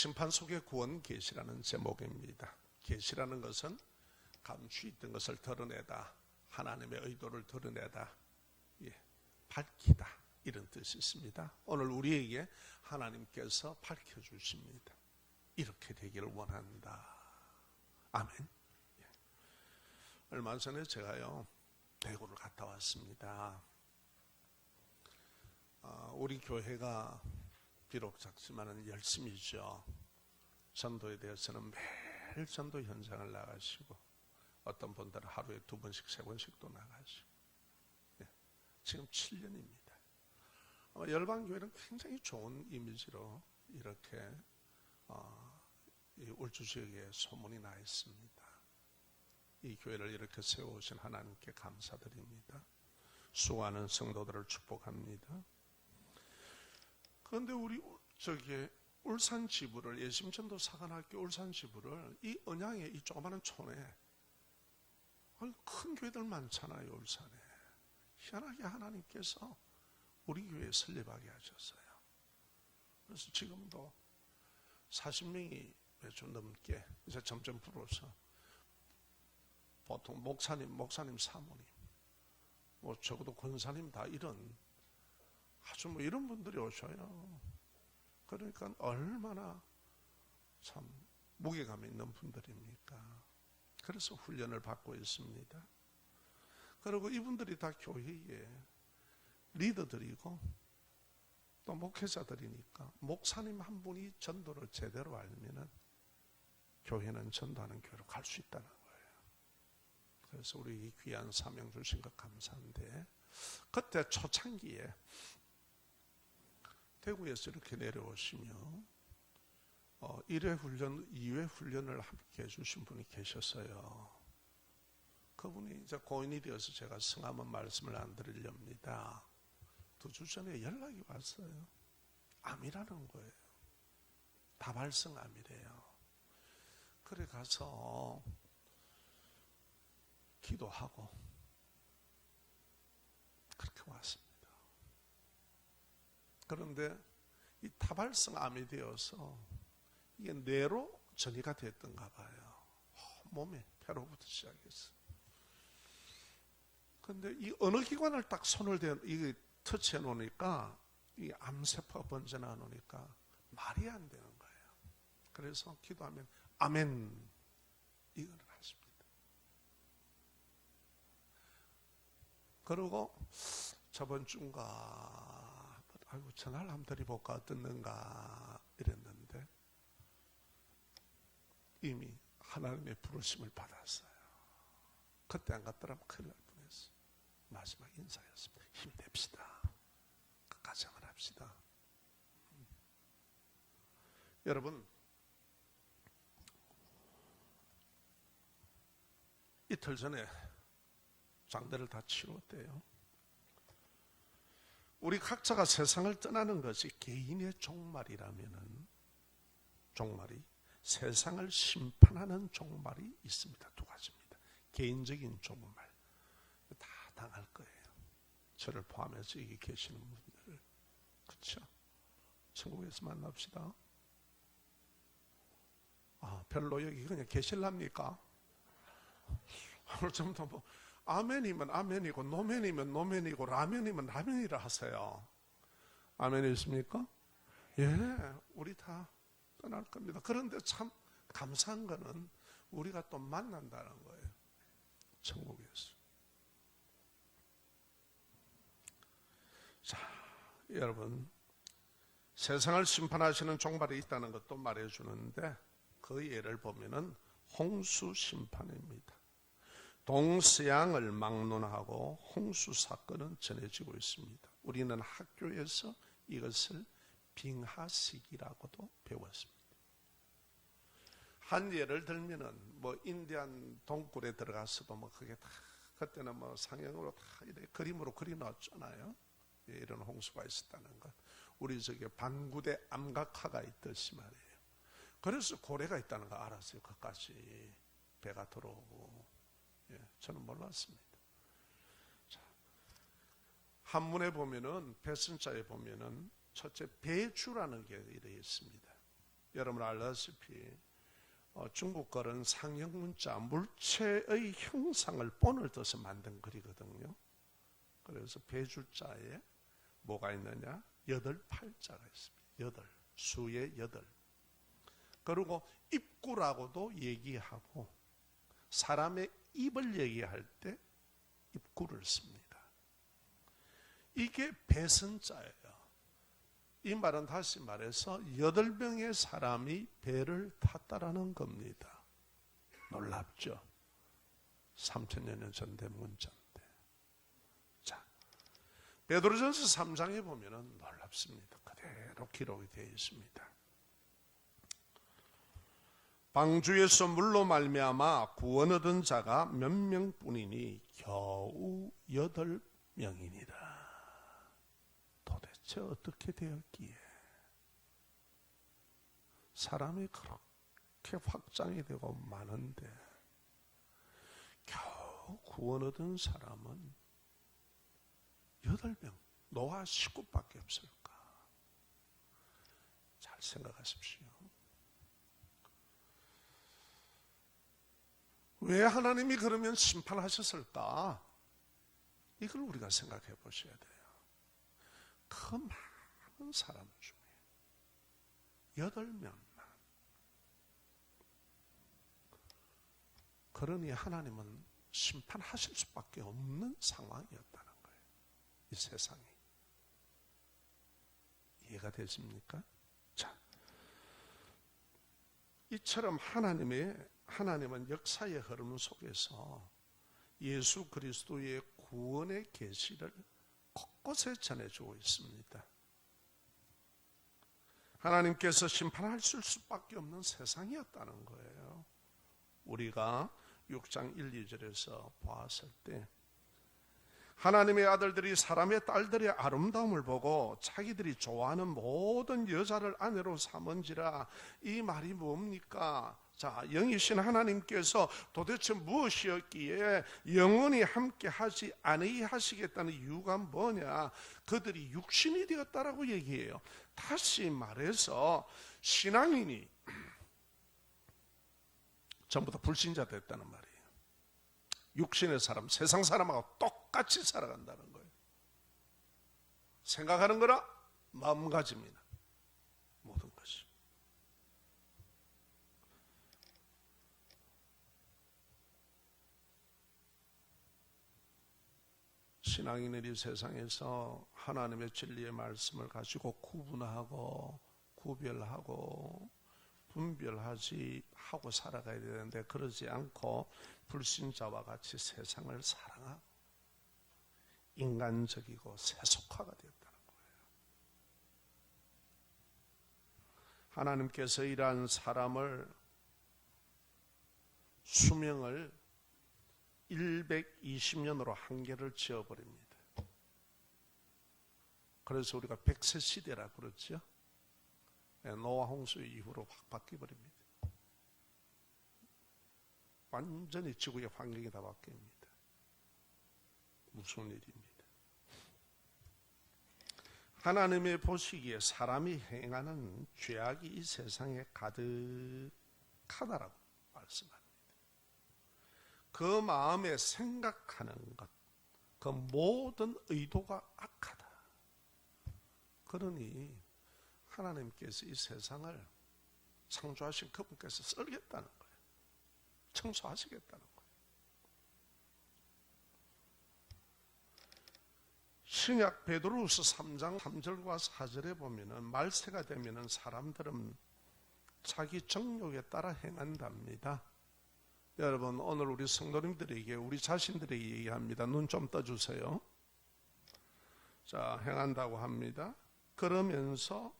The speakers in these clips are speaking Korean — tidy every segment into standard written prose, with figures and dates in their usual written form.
심판 속의 구원 계시라는 제목입니다. 계시라는 것은 감추 있던 것을 드러내다, 하나님의 의도를 드러내다, 밝히다, 이런 뜻이 있습니다. 오늘 우리에게 하나님께서 밝혀주십니다. 이렇게 되기를 원한다. 아멘. 얼마 전에 제가요 대구를 갔다 왔습니다. 우리 교회가 비록 작지만은 열심히죠. 전도에 대해서는 매일 전도 현장을 나가시고, 어떤 분들은 하루에 2번씩 3번씩도 나가시고, 지금 7년입니다. 열방교회는 굉장히 좋은 이미지로 이렇게 울주 지역에 소문이 나 있습니다. 이 교회를 이렇게 세워오신 하나님께 감사드립니다. 수고하는 성도들을 축복합니다. 그런데 우리 울산 지부를, 예심전도 사관학교 울산 지부를 이 언양의 이 조그마한 촌에, 큰 교회들 많잖아요. 울산에 희한하게 하나님께서 우리 교회에 설립하게 하셨어요. 그래서 지금도 40명이 좀 넘게 이제 점점 불어서, 보통 목사님 사모님, 적어도 권사님 다 이런 아주 이런 분들이 오셔요. 그러니까 얼마나 참 무게감 있는 분들입니까? 그래서 훈련을 받고 있습니다. 그리고 이분들이 다 교회의 리더들이고 또 목회자들이니까, 목사님 한 분이 전도를 제대로 알면은 교회는 전도하는 교회로 갈 수 있다는 거예요. 그래서 우리 이 귀한 사명 주신 것 감사한데, 그때 초창기에 대구에서 이렇게 내려오시며 1회 훈련, 2회 훈련을 함께 해주신 분이 계셨어요. 그분이 이제 고인이 되어서 제가 성함은 말씀을 안 드리렵니다. 2주 전에 연락이 왔어요. 암이라는 거예요. 다발성 암이래요. 그래 가서 기도하고 그렇게 왔습니다. 그런데 이 다발성 암이 되어서 이게 뇌로 전이가 됐던가 봐요. 몸에, 폐로부터 시작해서. 그런데 이 어느 기관을 딱 손을 이게 터치해 놓으니까 이 암세포가 번져나 놓으니까 말이 안 되는 거예요. 그래서 기도하면 아멘 이거를 하십니다. 그리고 저번 주인가 전화를 한번 드려볼까 어떻는가 이랬는데 이미 하나님의 부르심을 받았어요. 그때 안 갔더라면 큰일 날 뻔했어요. 마지막 인사였습니다. 힘냅시다. 끝까지 한번 합시다. 여러분, 이틀 전에 장례를 다 치렀대요. 우리 각자가 세상을 떠나는 것이 개인의 종말이라면은, 종말이 세상을 심판하는 종말이 있습니다. 2가지입니다. 개인적인 종말, 다 당할 거예요. 저를 포함해서 여기 계시는 분들, 그렇죠? 천국에서 만납시다. 별로 여기 그냥 계실랍니까? 오늘 좀더 아멘이면 아멘이고, 노멘이면 노멘이고, 라면이면 라면이라 하세요. 아멘이 있습니까? 예, 우리 다 떠날 겁니다. 그런데 참 감사한 거는 우리가 또 만난다는 거예요. 천국에서. 자, 여러분, 세상을 심판하시는 종말이 있다는 것도 말해주는데, 그 예를 보면은 홍수 심판입니다. 동서양을 막론하고 홍수 사건은 전해지고 있습니다. 우리는 학교에서 이것을 빙하시기라고도 배웠습니다. 한 예를 들면은 인디안 동굴에 들어가서도 그게 다 그때는 상형으로 다 이렇게 그림으로 그려놨잖아요. 이런 홍수가 있었다는 것. 우리 반구대 암각화가 있듯이 말이에요. 그래서 고래가 있다는 거 알았어요. 그까지 배가 들어오고. 저는 몰랐습니다. 자, 한문에 보면은, 배선자에 보면은 첫째 배주라는 게 이렇게 있습니다. 여러분 알다시피 중국 글은 상형 문자 물체의 형상을 본을 떠서 만든 글이거든요. 그래서 배줄자에 뭐가 있느냐? 8팔자가 있습니다. 8, 수의 8. 그리고 입구라고도 얘기하고 사람의 입을 얘기할 때 입구를 씁니다. 이게 배선자예요. 이 말은 다시 말해서 8명의 사람이 배를 탔다라는 겁니다. 놀랍죠? 3000여 년 전 된 문자인데. 자, 베드로전서 3장에 보면은 놀랍습니다. 그대로 기록이 되어 있습니다. 방주에서 물로 말미암아 구원 얻은 자가 몇 명뿐이니 겨우 8명이니라. 도대체 어떻게 되었기에 사람이 그렇게 확장이 되고 많은데 겨우 구원 얻은 사람은 8명, 노아 식구밖에 없을까? 잘 생각하십시오. 왜 하나님이 그러면 심판하셨을까? 이걸 우리가 생각해 보셔야 돼요. 그 많은 사람 중에 8명만. 그러니 하나님은 심판하실 수밖에 없는 상황이었다는 거예요. 이 세상이. 이해가 되십니까? 자, 이처럼 하나님은 역사의 흐름 속에서 예수 그리스도의 구원의 계시를 곳곳에 전해주고 있습니다. 하나님께서 심판하실 수밖에 없는 세상이었다는 거예요. 우리가 6장 1, 2절에서 보았을 때 하나님의 아들들이 사람의 딸들의 아름다움을 보고 자기들이 좋아하는 모든 여자를 아내로 삼은지라. 이 말이 뭡니까? 자, 영이신 하나님께서 도대체 무엇이었기에 영원히 함께 하지 아니하시겠다는 이유가 뭐냐? 그들이 육신이 되었다라고 얘기해요. 다시 말해서 신앙인이 전부 다 불신자 됐다는 말이에요. 육신의 사람, 세상 사람하고 똑같이 살아간다는 거예요. 생각하는 거라 마음가짐이나 모든 것이. 신앙인들이 세상에서 하나님의 진리의 말씀을 가지고 구분하고 구별하고 분별하지 하고 살아가야 되는데 그러지 않고 불신자와 같이 세상을 사랑하고 인간적이고 세속화가 되었다는 거예요. 하나님께서 이러한 사람을 수명을 120년으로 한계를 지어버립니다. 그래서 우리가 100세 시대라 그러죠. 노아 홍수 이후로 확 바뀌어버립니다. 완전히 지구의 환경이 다 바뀝니다. 무슨 일입니다. 하나님의 보시기에 사람이 행하는 죄악이 이 세상에 가득하다라고 말씀합니다. 그 마음에 생각하는 것, 그 모든 의도가 악하다. 그러니 하나님께서 이 세상을 창조하신 그분께서 썰겠다는 거예요. 청소하시겠다는 거예요. 신약 베드로후서 3장 3절과 4절에 보면은 말세가 되면은 사람들은 자기 정욕에 따라 행한답니다. 여러분, 오늘 우리 성도님들에게 우리 자신들에게 얘기합니다. 눈 좀 떠주세요. 자, 행한다고 합니다. 그러면서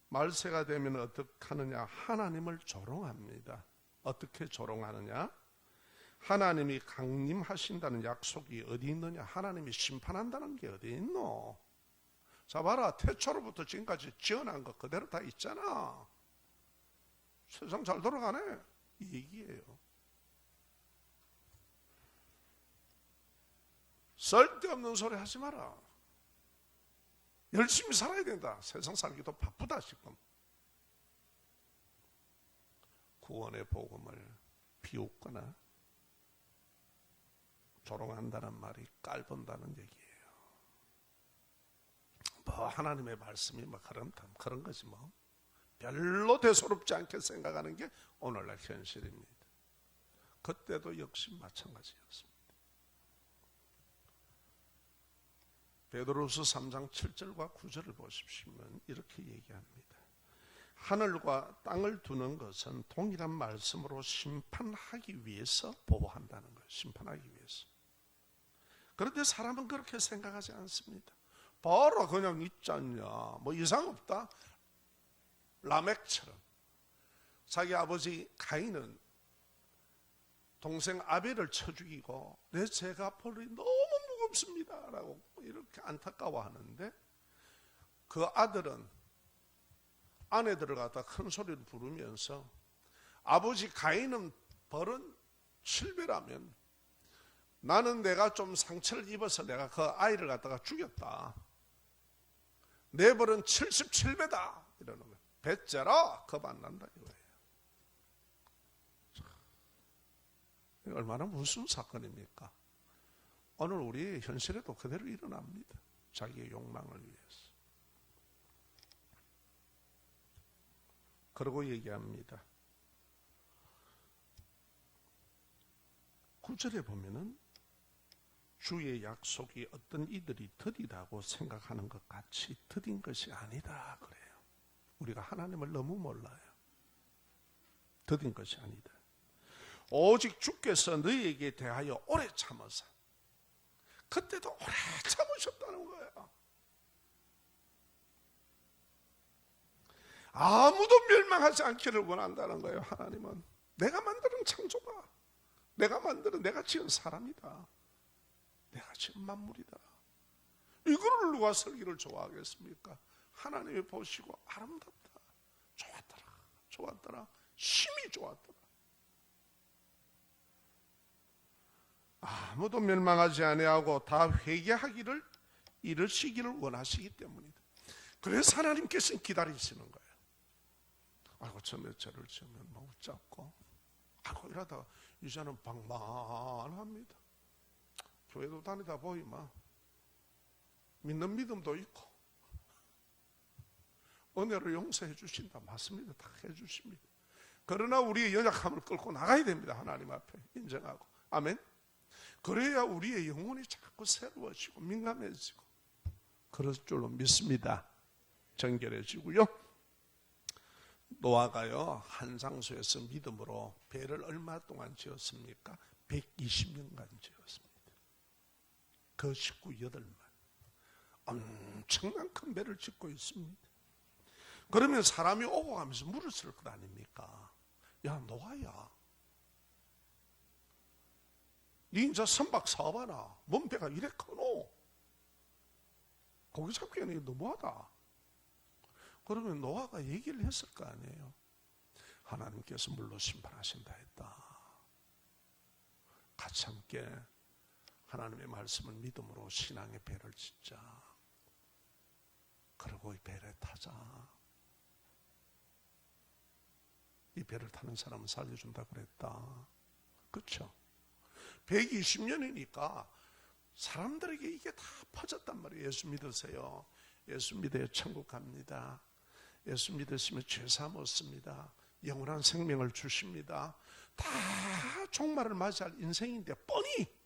말세가 되면 어떻게 하느냐? 하나님을 조롱합니다. 어떻게 조롱하느냐? 하나님이 강림하신다는 약속이 어디 있느냐? 하나님이 심판한다는 게 어디 있노? 자, 봐라. 태초로부터 지금까지 지어난 거 그대로 다 있잖아. 세상 잘 돌아가네. 이 얘기예요. 쓸데없는 소리 하지 마라. 열심히 살아야 된다. 세상 살기도 바쁘다 지금. 구원의 복음을 비웃거나 조롱한다는 말이 깔본다는 얘기예요. 뭐 하나님의 말씀이 뭐 그런 거지 뭐. 별로 대수롭지 않게 생각하는 게 오늘날 현실입니다. 그때도 역시 마찬가지였습니다. 베드로후서 3장 7절과 9절을 보십시면 이렇게 얘기합니다. 하늘과 땅을 두는 것은 동일한 말씀으로 심판하기 위해서 보호한다는 거예요. 심판하기 위해서. 그런데 사람은 그렇게 생각하지 않습니다. 바로 그냥 있잖냐, 뭐 이상 없다. 라멕처럼 자기 아버지 가인은 동생 아벨을 쳐 죽이고 내 죄가 벌이 너무 무겁습니다 라고 이렇게 안타까워하는데, 그 아들은 아내들을 갖다 큰 소리를 부르면서 아버지 가인은 벌은 7배라면 나는 내가 좀 상처를 입어서 내가 그 아이를 갖다가 죽였다. 내 벌은 77배다. 이러는 거예요. 배째라 겁 안 난다 이거예요. 얼마나 무슨 사건입니까? 오늘 우리 현실에도 그대로 일어납니다. 자기의 욕망을 위해서. 그러고 얘기합니다. 9절에 보면은 주의 약속이 어떤 이들이 더디다고 생각하는 것 같이 더딘 것이 아니다 그래요. 우리가 하나님을 너무 몰라요. 더딘 것이 아니다. 오직 주께서 너희에게 대하여 오래 참으사. 그때도 오래 참으셨다는 거예요. 아무도 멸망하지 않기를 원한다는 거예요. 하나님은 내가 만드는 창조가, 내가 지은 사람이다. 내가 지은 만물이다. 이거를 누가 설기를 좋아하겠습니까? 하나님이 보시고 아름답다, 좋았더라, 심히 좋았더라. 아무도 멸망하지 아니하고 다 회개하기를 이르시기를 원하시기 때문이다. 그래서 하나님께서는 기다리시는 거예요. 아이고 저몇 죄를 지으면 뭐 웃잡고, 아이고 이러다가 이제는 방만합니다. 교회도 다니다 보이면 믿는 믿음도 있고 은혜로 용서해 주신다. 맞습니다. 다 해주십니다. 그러나 우리의 연약함을 끌고 나가야 됩니다. 하나님 앞에 인정하고. 아멘. 그래야 우리의 영혼이 자꾸 새로워지고 민감해지고 그럴 줄로 믿습니다. 정결해지고요. 노아가요 한 장소에서 믿음으로 배를 얼마 동안 지었습니까? 120년간 지었습니다. 그 식구 8만 엄청난 큰 배를 짓고 있습니다. 그러면 사람이 오고 가면서 물을 쓸 것 아닙니까? 야 노아야, 니 이제 선박 사봐라. 뭔 배가 이래 커노? 고기 잡기에는 너무하다. 그러면 노아가 얘기를 했을 거 아니에요. 하나님께서 물로 심판하신다 했다. 같이 함께 하나님의 말씀을 믿음으로 신앙의 배를 짓자. 그리고 이 배를 타자. 이 배를 타는 사람은 살려준다 그랬다. 그렇죠? 120년이니까 사람들에게 이게 다 퍼졌단 말이에요. 예수 믿으세요. 예수 믿어야 천국 갑니다. 예수 믿으시면 죄사함 얻습니다. 영원한 생명을 주십니다. 다 종말을 맞이할 인생인데 뻔히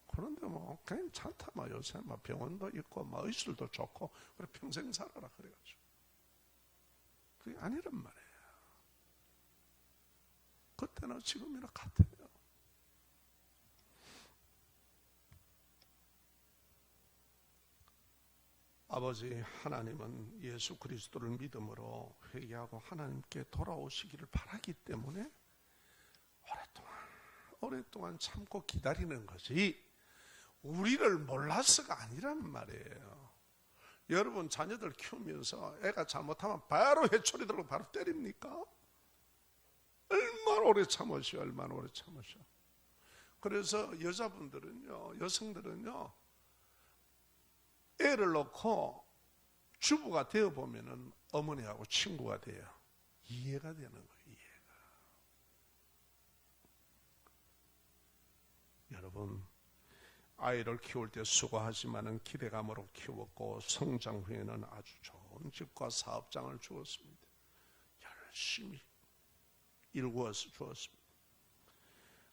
그런데 뭐 괜찮다. 뭐 요새 뭐 병원도 있고 뭐 의술도 좋고 그래 평생 살아라 그래가지고 그게 아니란 말이에요. 그때나 지금이나 같아요. 아버지 하나님은 예수 그리스도를 믿음으로 회개하고 하나님께 돌아오시기를 바라기 때문에 오랫동안 참고 기다리는 것이 우리를 몰라서가 아니란 말이에요. 여러분 자녀들 키우면서 애가 잘못하면 바로 회초리 들고 바로 때립니까? 얼마나 오래 참으셔. 그래서 여자분들은요, 여성들은요, 애를 놓고 주부가 되어 보면은 어머니하고 친구가 돼요. 이해가 되는 거예요. 이해가. 여러분, 아이를 키울 때 수고하지만은 기대감으로 키웠고 성장 후에는 아주 좋은 집과 사업장을 주었습니다. 열심히 일구어서 주었습니다.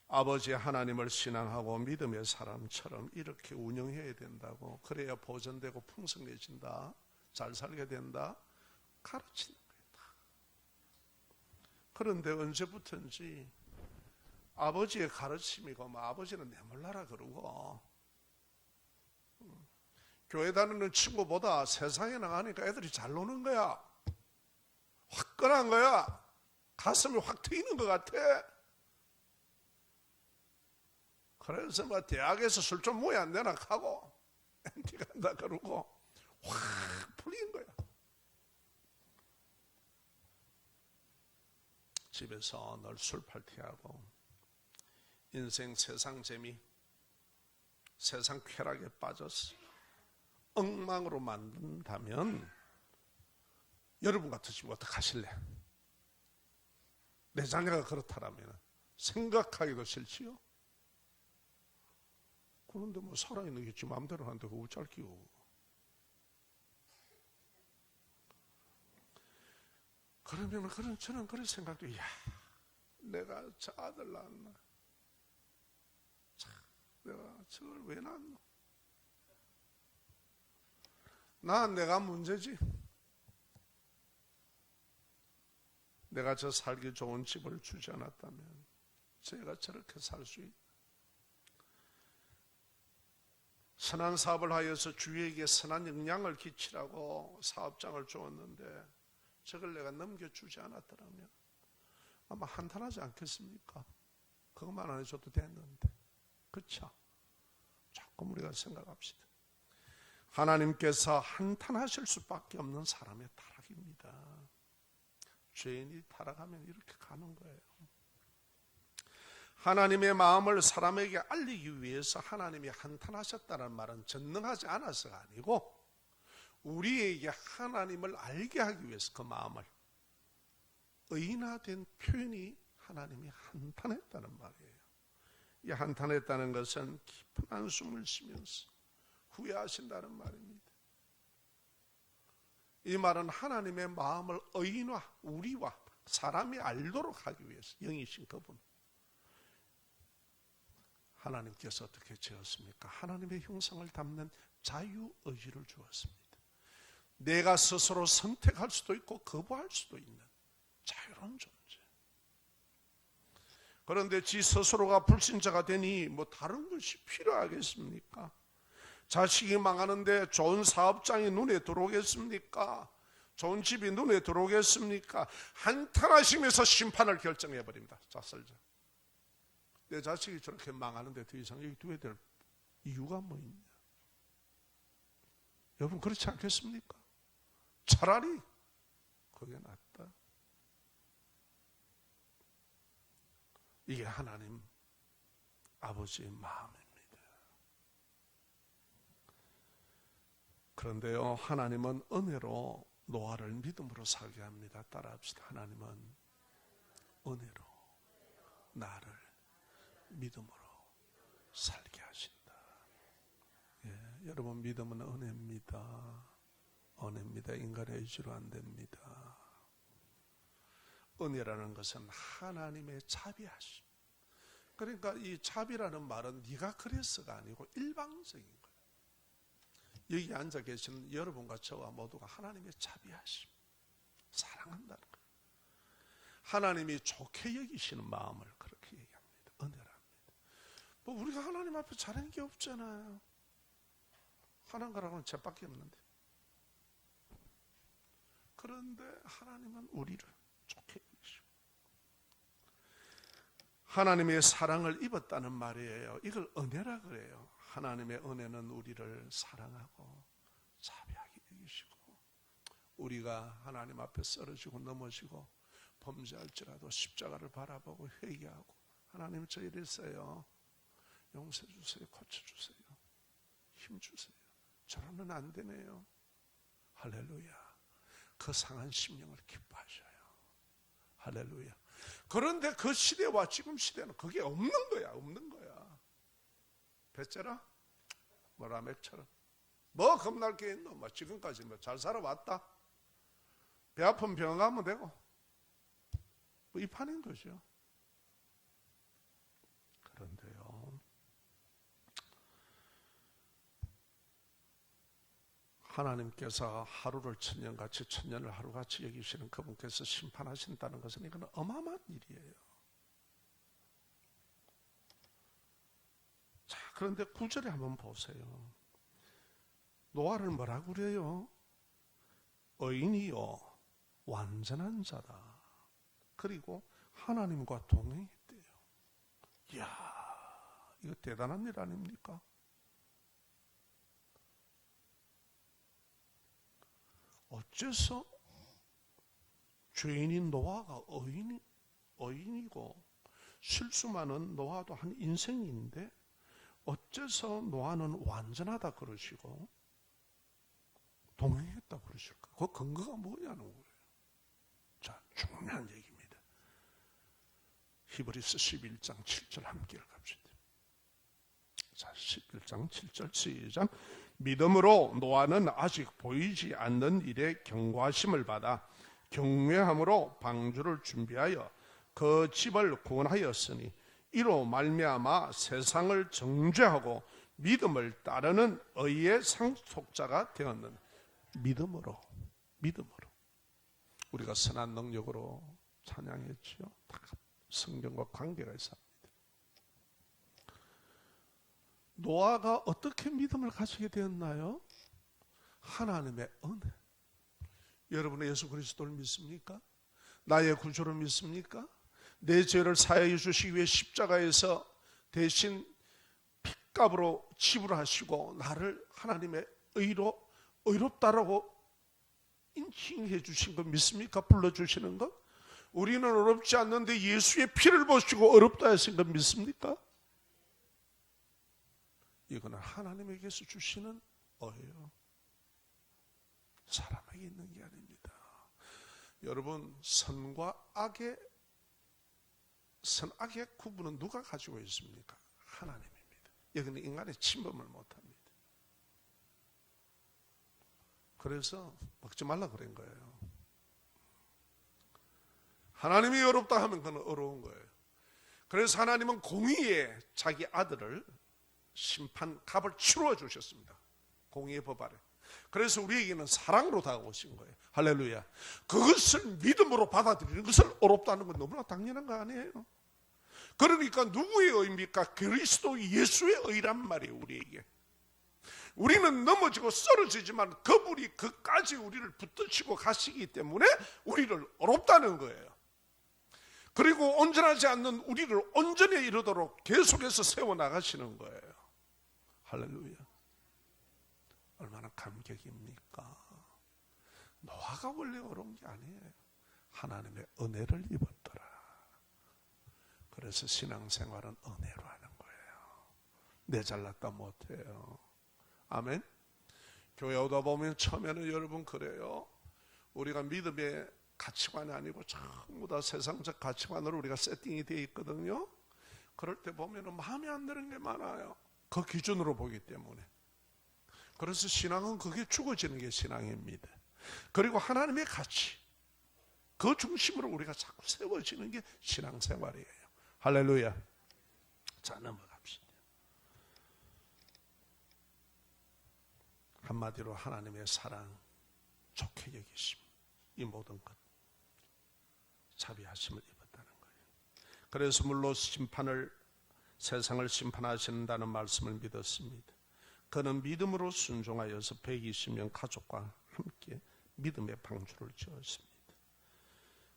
아버지 하나님을 신앙하고 믿음의 사람처럼 이렇게 운영해야 된다고, 그래야 보존되고 풍성해진다, 잘 살게 된다, 가르치는 거예요. 그런데 언제부턴지 아버지의 가르침이고 뭐 아버지는 내몰라라 그러고, 교회 다니는 친구보다 세상에 나가니까 애들이 잘 노는 거야. 화끈한 거야. 가슴이 확 트이는 것 같아. 그래서 뭐 대학에서 술 좀 모여 안 되나 하고 엔티 간다 그러고 확 풀린 거야. 집에서 늘 술 팔티하고 인생 세상 재미, 세상 쾌락에 빠져서 엉망으로 만든다면 여러분 같으시면 어떡하실래? 내 자녀가 그렇다라면 생각하기도 싫지요. 그런데 뭐 살아있는 게 지 마음대로 하는데 그거 짧기요. 그러면 저는 그런 생각도, 야, 내가 저 아들 낳았나? 참, 내가 저걸 왜 낳았노? 내가 문제지. 내가 저 살기 좋은 집을 주지 않았다면 제가 저렇게 살 수 있나? 선한 사업을 하여서 주위에게 선한 영향을 끼치라고 사업장을 주었는데 저걸 내가 넘겨주지 않았더라면 아마 한탄하지 않겠습니까? 그것만 안 해줘도 됐는데. 그렇죠? 조금 우리가 생각합시다. 하나님께서 한탄하실 수밖에 없는 사람의 타락입니다. 죄인이 타락하면 이렇게 가는 거예요. 하나님의 마음을 사람에게 알리기 위해서 하나님이 한탄하셨다는 말은 전능하지 않아서가 아니고 우리에게 하나님을 알게 하기 위해서 그 마음을 의인화된 표현이 하나님이 한탄했다는 말이에요. 이 한탄했다는 것은 깊은 한숨을 쉬면서 후회하신다는 말입니다. 이 말은 하나님의 마음을 의인화, 우리와 사람이 알도록 하기 위해서 영이신 그분, 하나님께서 어떻게 지었습니까? 하나님의 형상을 담는 자유의지를 주었습니다. 내가 스스로 선택할 수도 있고 거부할 수도 있는 자유로운 존재. 그런데 지 스스로가 불신자가 되니 뭐 다른 것이 필요하겠습니까? 자식이 망하는데 좋은 사업장이 눈에 들어오겠습니까? 좋은 집이 눈에 들어오겠습니까? 한탄하시면서 심판을 결정해버립니다. 자살자. 내 자식이 저렇게 망하는데 더 이상 여기 두어야 될 이유가 뭐 있냐? 여러분 그렇지 않겠습니까? 차라리 그게 낫다. 이게 하나님 아버지의 마음입니다. 그런데요, 하나님은 은혜로 노아를 믿음으로 살게 합니다. 따라합시다. 하나님은 은혜로 나를 믿음으로 살게 하신다. 예, 여러분 믿음은 은혜입니다. 은혜입니다. 인간의 의지로 안 됩니다. 은혜라는 것은 하나님의 자비하심. 그러니까 이 자비라는 말은 네가 그랬어가 아니고 일방적인 거예요. 여기 앉아 계시는 여러분과 저와 모두가 하나님의 자비하심, 사랑한다는 거예요. 하나님이 좋게 여기시는 마음을 그렇게 얘기합니다. 은혜랍니다. 뭐 우리가 하나님 앞에 잘한 게 없잖아요. 하나님 거라고는 죄밖에 없는데. 그런데 하나님은 우리를 좋게 여기시고 하나님의 사랑을 입었다는 말이에요. 이걸 은혜라 그래요. 하나님의 은혜는 우리를 사랑하고 자비하게 여기시고 우리가 하나님 앞에 쓰러지고 넘어지고 범죄할지라도 십자가를 바라보고 회개하고 하나님 저 이랬어요. 용서해 주세요. 고쳐주세요. 힘주세요. 저러면 안 되네요. 할렐루야. 그 상한 심령을 기뻐하셔요. 할렐루야. 그런데 그 시대와 지금 시대는 그게 없는 거야. 없는 거야. 배째라? 뭐 라멕처럼 뭐 겁날 게 있노? 뭐 지금까지 뭐 잘 살아왔다. 배 아프면 병원 가면 되고 뭐 이 판인 거죠. 그런데요, 하나님께서 하루를 천년같이 천년을 하루같이 여기시는 그분께서 심판하신다는 것은 이건 어마어마한 일이에요. 자, 그런데 9절에 한번 보세요. 노아를 뭐라고 그래요? 의인이요 완전한 자다. 그리고 하나님과 동행했대요. 이야, 이거 대단한 일 아닙니까? 어째서 죄인인 노아가 의인이고 실수 많은 노아도 한 인생인데 어째서 노아는 완전하다 그러시고 동행했다 그러실까? 그 근거가 뭐냐는 거예요. 자, 중요한 얘기입니다. 히브리서 11장 7절 함께 읽읍시다. 자, 11장 7절 시작. 믿음으로 노아는 아직 보이지 않는 일에 경고하심을 받아 경외함으로 방주를 준비하여 그 집을 구원하였으니 이로 말미암아 세상을 정죄하고 믿음을 따르는 의의 상속자가 되었는. 믿음으로 우리가 선한 능력으로 찬양했지요. 다 성경과 관계가 있습니다. 노아가 어떻게 믿음을 가지게 되었나요? 하나님의 은혜. 여러분은 예수 그리스도를 믿습니까? 나의 구주를 믿습니까? 내 죄를 사하여 주시기 위해 십자가에서 대신 핏값으로 지불하시고 나를 하나님의 의롭다라고 인칭해 주신 거 믿습니까? 불러주시는 것? 우리는 어렵지 않는데 예수의 피를 보시고 어렵다 하신 거 믿습니까? 이거는 하나님에게서 주시는 은혜예요. 사람에게 있는 게 아닙니다. 여러분, 선과 악의 구분은 누가 가지고 있습니까? 하나님입니다. 여기는 인간의 침범을 못합니다. 그래서 먹지 말라 그런 거예요. 하나님이 어렵다 하면 그건 어려운 거예요. 그래서 하나님은 공의에 자기 아들을 심판 값을 치루어 주셨습니다. 공의의 법 아래. 그래서 우리에게는 사랑으로 다가오신 거예요. 할렐루야. 그것을 믿음으로 받아들이는 것을 어렵다는 건 너무나 당연한 거 아니에요? 그러니까 누구의 의입니까? 그리스도 예수의 의란 말이에요. 우리에게. 우리는 넘어지고 쓰러지지만 그분이 그까지 우리를 붙드시고 가시기 때문에 우리를 어렵다는 거예요. 그리고 온전하지 않는 우리를 온전히 이루도록 계속해서 세워나가시는 거예요. 할렐루야. 얼마나 감격입니까? 노아가 원래 어려운 게 아니에요. 하나님의 은혜를 입었더라. 그래서 신앙생활은 은혜로 하는 거예요. 내 잘났다 못해요. 아멘. 교회 오다 보면 처음에는 여러분 그래요. 우리가 믿음의 가치관이 아니고 전부 다 세상적 가치관으로 우리가 세팅이 되어 있거든요. 그럴 때 보면 마음에 안 드는 게 많아요. 그 기준으로 보기 때문에. 그래서 신앙은 그게 죽어지는 게 신앙입니다. 그리고 하나님의 가치, 그 중심으로 우리가 자꾸 세워지는 게 신앙생활이에요. 할렐루야. 자, 넘어갑시다. 한마디로 하나님의 사랑, 좋게 여기심, 이 모든 것 자비하심을 입었다는 거예요. 그래서 물론 세상을 심판하신다는 말씀을 믿었습니다. 그는 믿음으로 순종하여서 120명 가족과 함께 믿음의 방주를 지었습니다.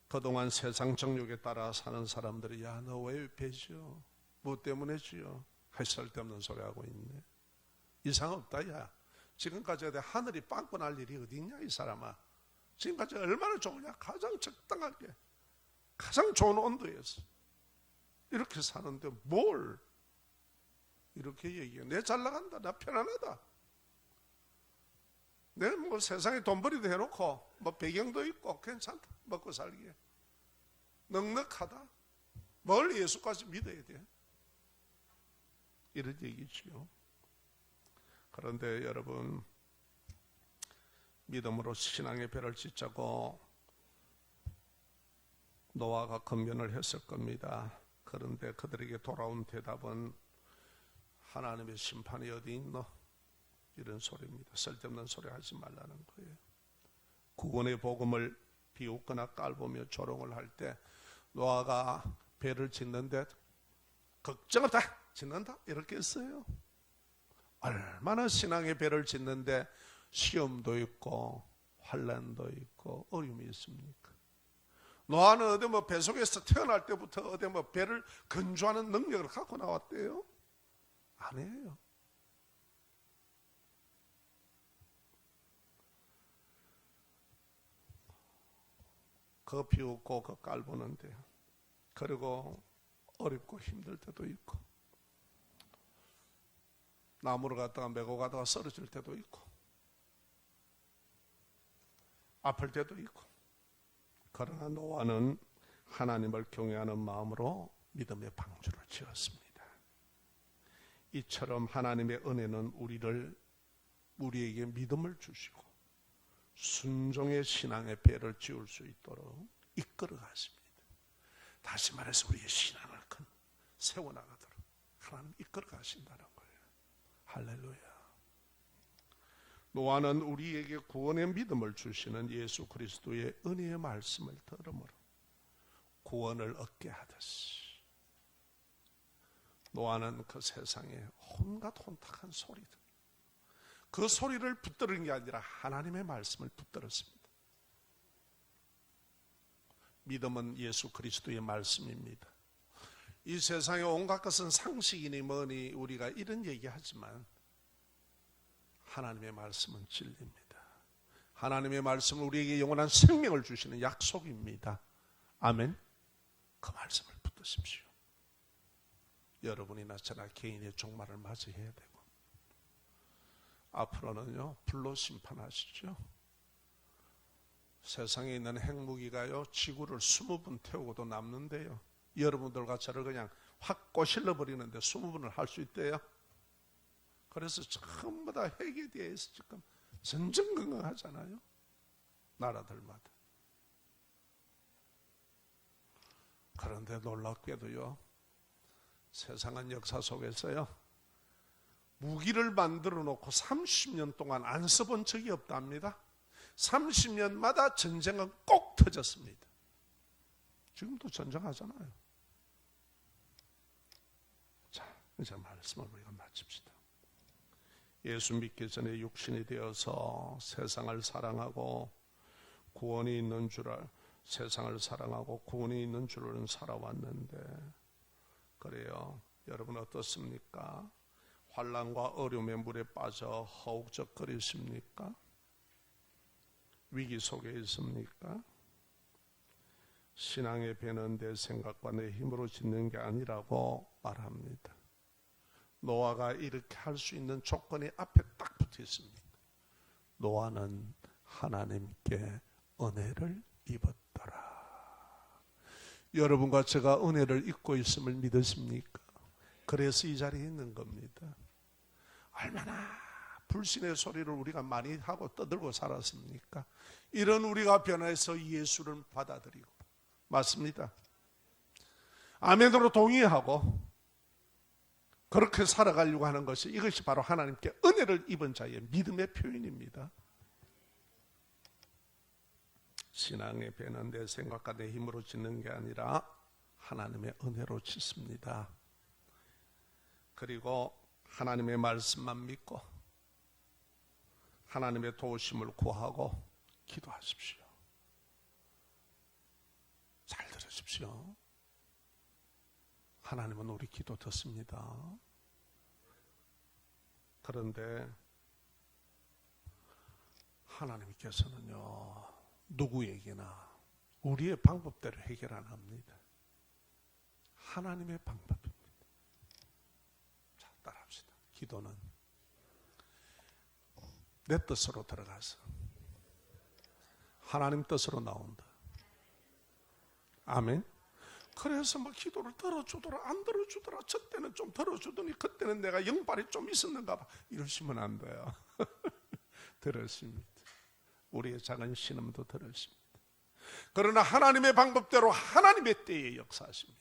그동안 세상 정욕에 따라 사는 사람들이 야, 너 왜 배지요? 뭐 때문에 지요? 할 쓸데없는 소리 하고 있네. 이상 없다. 야, 지금까지 하늘이 빵꾸 날 일이 어디 있냐 이 사람아. 지금까지 얼마나 좋으냐. 가장 적당하게 가장 좋은 온도에서 이렇게 사는데 뭘 이렇게 얘기해. 내 잘 나간다. 나 편안하다. 내 뭐 뭐 세상에 돈벌이도 해놓고 뭐 배경도 있고 괜찮다. 먹고 살기에 넉넉하다. 뭘 예수까지 믿어야 돼? 이런 얘기지요. 그런데 여러분, 믿음으로 신앙의 배를 짓자고 노아가 건면을 했을 겁니다. 그런데 그들에게 돌아온 대답은 하나님의 심판이 어디 있노? 이런 소리입니다. 쓸데없는 소리 하지 말라는 거예요. 구원의 복음을 비웃거나 깔보며 조롱을 할 때 노아가 배를 짓는데 걱정 없다, 짓는다 이렇게 했어요. 얼마나 신앙의 배를 짓는데 시험도 있고 환난도 있고 어려움이 있습니까? 노아는 어디 뭐 뱃속에서 태어날 때부터 어디 뭐 배를 건조하는 능력을 갖고 나왔대요? 아니에요. 그 비웃고 그 깔보는데, 그리고 어렵고 힘들 때도 있고 나무를 갖다가 메고 가다가 쓰러질 때도 있고 아플 때도 있고, 그러나 노아는 하나님을 경외하는 마음으로 믿음의 방주를 지었습니다. 이처럼 하나님의 은혜는 우리에게 믿음을 주시고 순종의 신앙의 배를 지을 수 있도록 이끌어 가십니다. 다시 말해서 우리의 신앙을 세워나가도록 하나님 이끌어 가신다는 거예요. 할렐루야. 노아는 우리에게 구원의 믿음을 주시는 예수 그리스도의 은혜의 말씀을 들음으로 구원을 얻게 하듯이, 노아는 그 세상에 온갖 혼탁한 소리들, 그 소리를 붙들은 게 아니라 하나님의 말씀을 붙들었습니다. 믿음은 예수 그리스도의 말씀입니다. 이 세상의 온갖 것은 상식이니 뭐니 우리가 이런 얘기하지만 하나님의 말씀은 진리입니다. 하나님의 말씀은 우리에게 영원한 생명을 주시는 약속입니다. 아멘. 그 말씀을 붙드십시오. 여러분이나 저나 개인의 종말을 맞이해야 되고, 앞으로는요 불로 심판하시죠. 세상에 있는 핵무기가요 지구를 20분 태우고도 남는데요, 여러분들과 저를 그냥 확 꼬실러 버리는데 20분을 할 수 있대요. 그래서 전부 다 핵에 대해서 지금 전전긍긍하잖아요, 나라들마다. 그런데 놀랍게도요, 세상은 역사 속에서요 무기를 만들어 놓고 30년 동안 안 써본 적이 없답니다. 30년마다 전쟁은 꼭 터졌습니다. 지금도 전쟁하잖아요. 자, 이제 말씀을 우리가 마칩시다. 예수 믿기 전에 육신이 되어서 세상을 사랑하고 구원이 있는 세상을 사랑하고 구원이 있는 줄은 살아왔는데, 그래요, 여러분 어떻습니까? 환난과 어려움의 물에 빠져 허우적거리십니까? 위기 속에 있습니까? 신앙의 배는 내 생각과 내 힘으로 짓는 게 아니라고 말합니다. 노아가 이렇게 할 수 있는 조건이 앞에 딱 붙어 있습니다. 노아는 하나님께 은혜를 입었더라. 여러분과 제가 은혜를 입고 있음을 믿으십니까? 그래서 이 자리에 있는 겁니다. 얼마나 불신의 소리를 우리가 많이 하고 떠들고 살았습니까? 이런 우리가 변해서 예수를 받아들이고, 맞습니다. 아멘으로 동의하고 그렇게 살아가려고 하는 것이, 이것이 바로 하나님께 은혜를 입은 자의 믿음의 표현입니다. 신앙의 배는 내 생각과 내 힘으로 짓는 게 아니라 하나님의 은혜로 짓습니다. 그리고 하나님의 말씀만 믿고 하나님의 도우심을 구하고 기도하십시오. 잘 들으십시오. 하나님은 우리 기도 듣습니다. 그런데 하나님께서는요 누구에게나 우리의 방법대로 해결 안 합니다. 하나님의 방법입니다. 자, 따라합시다. 기도는 내 뜻으로 들어가서 하나님 뜻으로 나온다. 아멘. 그래서 뭐 기도를 들어주더라 안 들어주더라, 저 때는 좀 들어주더니 그때는 내가 영발이 좀 있었는가 봐, 이러시면 안 돼요. 들으십니다. 우리의 작은 신음도 들으십니다. 그러나 하나님의 방법대로 하나님의 때에 역사하십니다.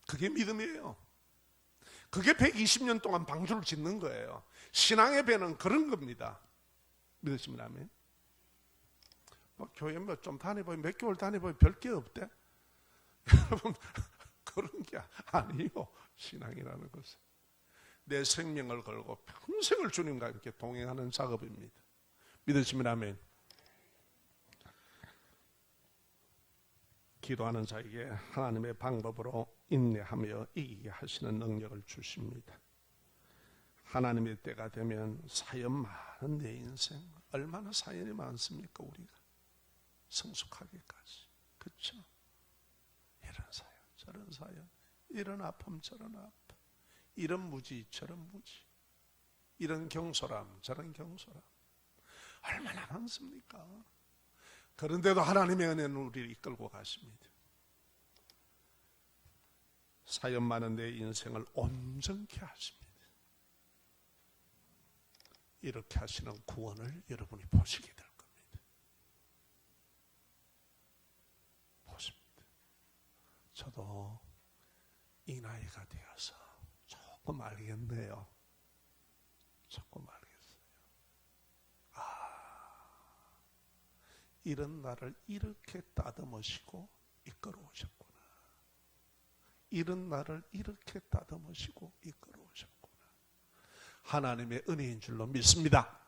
그게 믿음이에요. 그게 120년 동안 방주를 짓는 거예요. 신앙의 배는 그런 겁니다. 믿으시면 아멘. 뭐 교회 뭐 좀 다녀보면 몇 개월 다녀보면 별게 없대. 여러분 그런 게 아니요. 신앙이라는 것은 내 생명을 걸고 평생을 주님과 함께 동행하는 작업입니다. 믿으시면 아멘. 기도하는 자에게 하나님의 방법으로 인내하며 이기게 하시는 능력을 주십니다. 하나님의 때가 되면 사연 많은 내 인생, 얼마나 사연이 많습니까? 우리가 성숙하기까지, 그렇죠? 이런 사연 저런 사연, 이런 아픔 저런 아픔, 이런 무지 저런 무지, 이런 경솔함 저런 경솔함, 얼마나 많습니까? 그런데도 하나님의 은혜는 우리를 이끌고 가십니다. 사연 많은 내 인생을 온전케 하십니다. 이렇게 하시는 구원을 여러분이 보시게 될 겁니다. 보십니다. 저도 이 나이가 되어서 조금 알겠네요. 조금 알겠어요. 이런 나를 이렇게 따듬으시고 이끌어 오셨구나. 이런 나를 이렇게 따듬으시고 이끌어 오셨구나. 하나님의 은혜인 줄로 믿습니다.